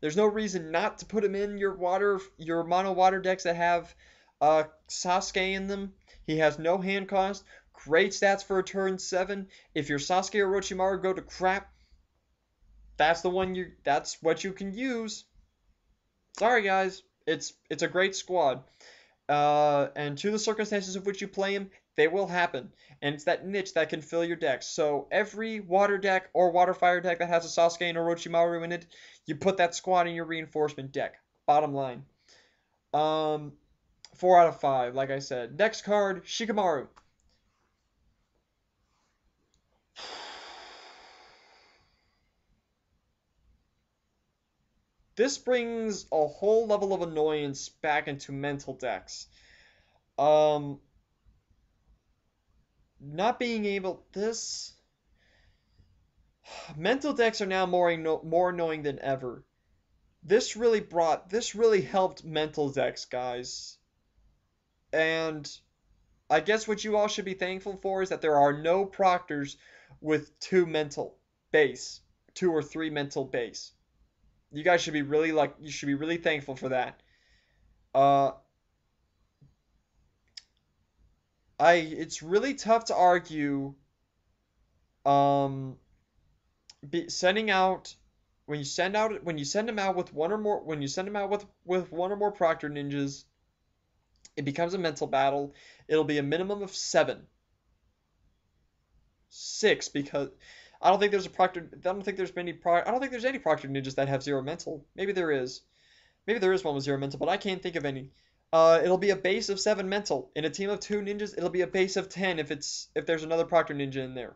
There's no reason not to put him in your mono water decks that have Sasuke in them. He has no hand cost. Great stats for a turn 7. If your Sasuke or Orochimaru go to crap, that's what you can use. Sorry guys, it's a great squad. And to the circumstances of which you play him, they will happen. And it's that niche that can fill your deck. So every water deck or water fire deck that has a Sasuke and Orochimaru in it, you put that squad in your reinforcement deck. Bottom line. 4 out of 5, like I said. Next card, Shikamaru. This brings a whole level of annoyance back into mental decks. Um, not being able this mental decks are now more annoying than ever. This really helped mental decks, guys. And I guess what you all should be thankful for is that there are no proctors with 2 or 3 mental base. You guys should be really thankful for that. Uh, it's really tough to argue. Um, sending out when you send them out with one or more when you send them out with one or more proctor ninjas, it becomes a mental battle. It'll be a minimum of 7. 6 because I don't think there's a proctor. I don't think there's I don't think there's any proctor ninjas that have 0 mental. Maybe there is. Maybe there is one with 0 mental, but I can't think of any. It'll be a base of 7 mental. In a team of 2 ninjas, it'll be a base of 10 if there's another proctor ninja in there.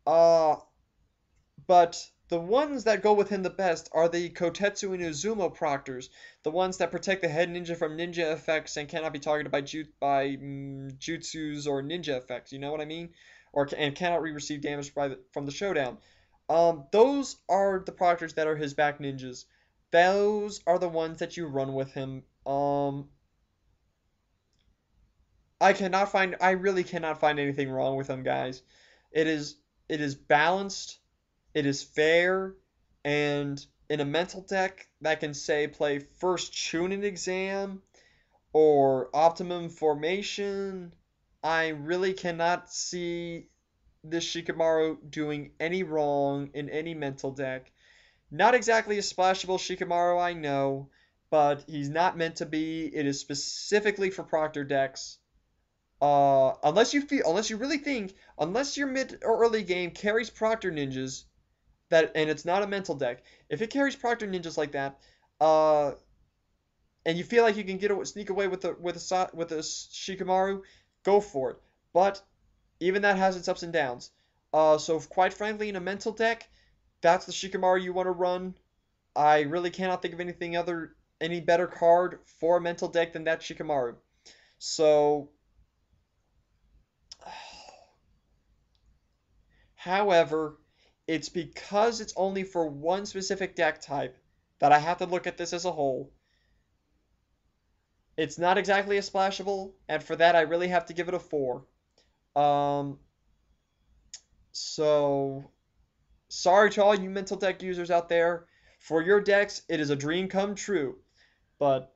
Uh, but the ones that go with him the best are the Kotetsu and Uzumo proctors, the ones that protect the head ninja from ninja effects and cannot be targeted by jutsus or ninja effects. You know what I mean? And cannot receive damage from the showdown. Those are the proctors that are his back ninjas. Those are the ones that you run with him. I really cannot find anything wrong with him, guys. It is balanced, it is fair, and in a mental deck that can say play first Chunin exam or optimum formation, I really cannot see this Shikamaru doing any wrong in any mental deck. Not exactly a splashable Shikamaru, I know, but he's not meant to be. It is specifically for proctor decks. Unless you really think, unless your mid or early game carries proctor ninjas, and it's not a mental deck. If it carries proctor ninjas like that, and you feel like you can sneak away with a Shikamaru, go for it. But even that has its ups and downs. So quite frankly, in a mental deck, that's the Shikamaru you want to run. I really cannot think of any better card for a mental deck than that Shikamaru. So, however, it's because it's only for one specific deck type that I have to look at this as a whole. It's not exactly a splashable, and for that I really have to give it a 4. So sorry to all you mental deck users out there. For your decks, it is a dream come true. But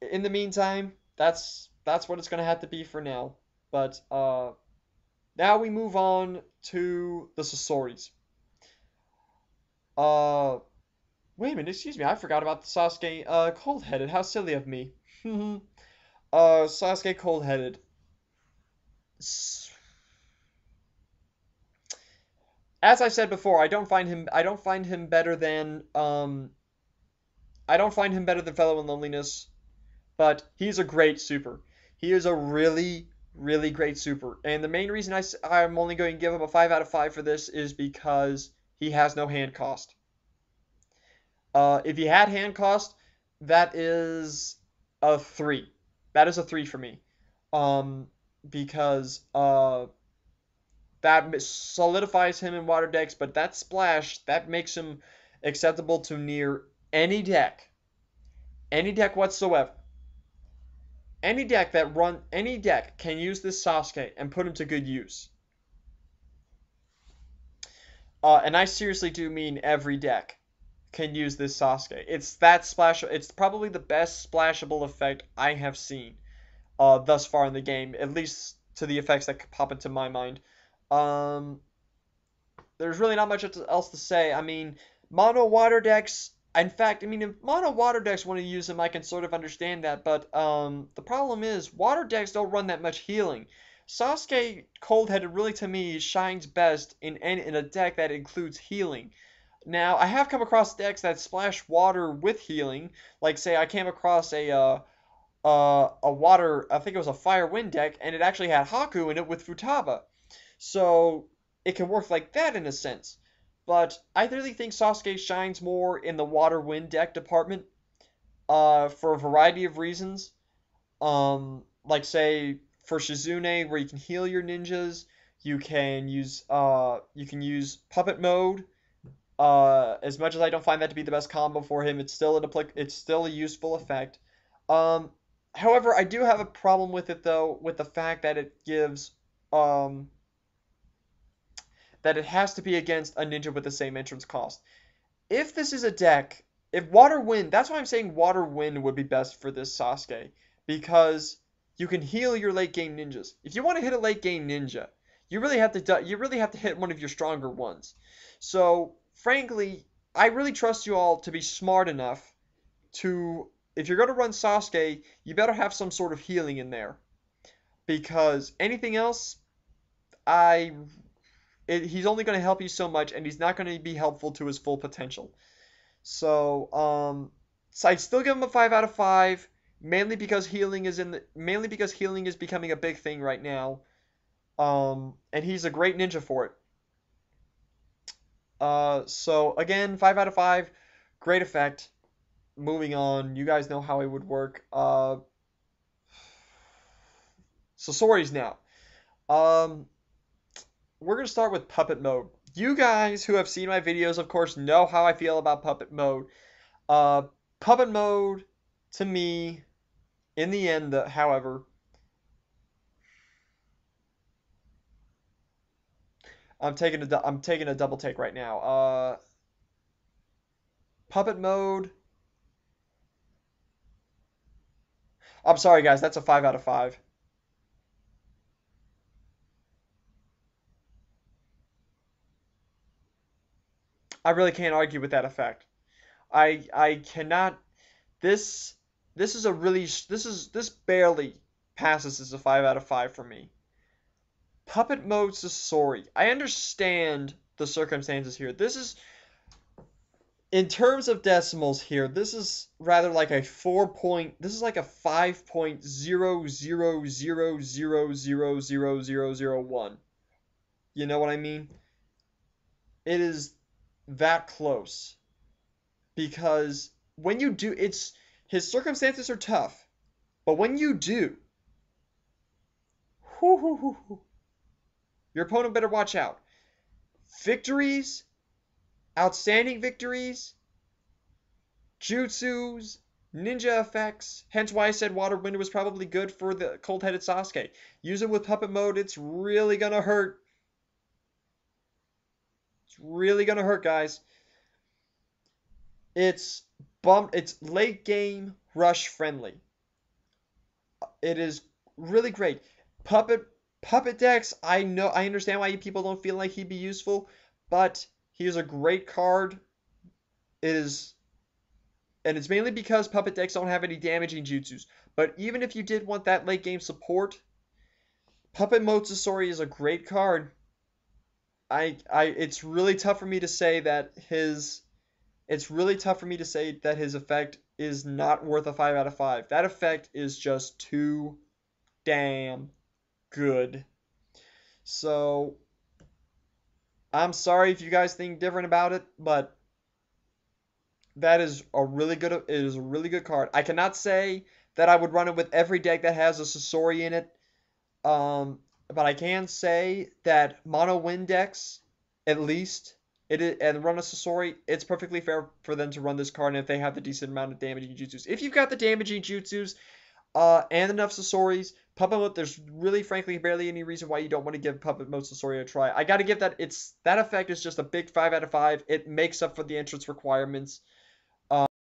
in the meantime, that's what it's gonna have to be for now. But now we move on to the Sasoris. Uh, Wait a minute, excuse me, I forgot about the Sasuke cold-headed. How silly of me. Sasuke cold-headed. As I said before, I don't find him better than I don't find him better than Fellow in Loneliness, but he's a great super. He is a really, really great super. And the main reason I'm only going to give him a 5 out of 5 for this is because he has no hand cost. If he had hand cost, that is a 3. That is a 3 for me. Because that solidifies him in water decks, but that splash, that makes him acceptable to near any deck. Any deck whatsoever. Any deck can use this Sasuke and put him to good use. And I seriously do mean every deck. can use this Sasuke. It's that splash. It's probably the best splashable effect I have seen thus far in the game, at least to the effects that pop into my mind. Um, there's really not much else to say. I mean, mono water decks. In fact, I mean, if mono water decks want to use them, I can sort of understand that. But the problem is, water decks don't run that much healing. Sasuke Cold-Headed really, to me, shines best in a deck that includes healing. Now, I have come across decks that splash water with healing. Like, say, I came across a water, I think it was a Fire Wind deck, and it actually had Haku in it with Futaba. So it can work like that in a sense. But I really think Sasuke shines more in the Water Wind deck department for a variety of reasons. Like say for Shizune, where you can heal your ninjas, you can use Puppet Mode. As much as I don't find that to be the best combo for him, it's still a useful effect. Um, However, I do have a problem with it though, with the fact that it gives um that it has to be against a ninja with the same entrance cost. If this is a deck, if Water Wind, that's why I'm saying Water Wind would be best for this Sasuke, because you can heal your late game ninjas. If you want to hit a late game ninja, you really have to hit one of your stronger ones. So, frankly, I really trust you all to be smart enough to, if you're going to run Sasuke, you better have some sort of healing in there, because anything else, I he's only going to help you so much, and he's not going to be helpful to his full potential. So I'd still give him a 5 out of 5, mainly because healing is becoming a big thing right now. And he's a great ninja for it. So again, 5 out of 5, great effect. Moving on, you guys know how it would work. Sasori's now. Um, we're gonna start with Puppet Mode. You guys who have seen my videos, of course, know how I feel about Puppet Mode. Uh, Puppet Mode, to me, in the end, however, I'm taking a double take right now. Puppet Mode. I'm sorry, guys. That's a 5 out of 5. I really can't argue with that effect. I cannot. This this is a really this barely passes as a 5 out of 5 for me. Puppet Mode Sasori. I understand the circumstances here. This is, in terms of decimals here, this is rather like a 4 point, this is like a 5.00000000001. You know what I mean? It is that close. Because when you do, his circumstances are tough. But when you do, whoo, hoo, hoo, hoo, your opponent better watch out. Victories, outstanding victories, jutsus, ninja effects. Hence why I said Water Wind was probably good for the cold-headed Sasuke. Use it with Puppet Mode, it's really gonna hurt. It's really gonna hurt, guys. It's it's late game rush friendly. It is really great. Puppet Puppet decks, I understand why people don't feel like he'd be useful, but he is a great card. It is, and it's mainly because Puppet decks don't have any damaging jutsus. But even if you did want that late game support, Puppet Motsusori is a great card. It's really tough for me to say that his effect is not worth a 5 out of 5. That effect is just too damn good. So I'm sorry if you guys think different about it, but that is it is a really good card. I cannot say that I would run it with every deck that has a Sasori in it. But I can say that mono win decks, at least, and run a Sasori, it's perfectly fair for them to run this card, and if they have the decent amount of damaging jutsus. If you've got the damaging jutsus, and enough Sasori's. Puppet Mode, there's really, frankly, barely any reason why you don't want to give Puppet Mode Sasori a try. I gotta give that, that effect is just a big 5 out of 5. It makes up for the entrance requirements.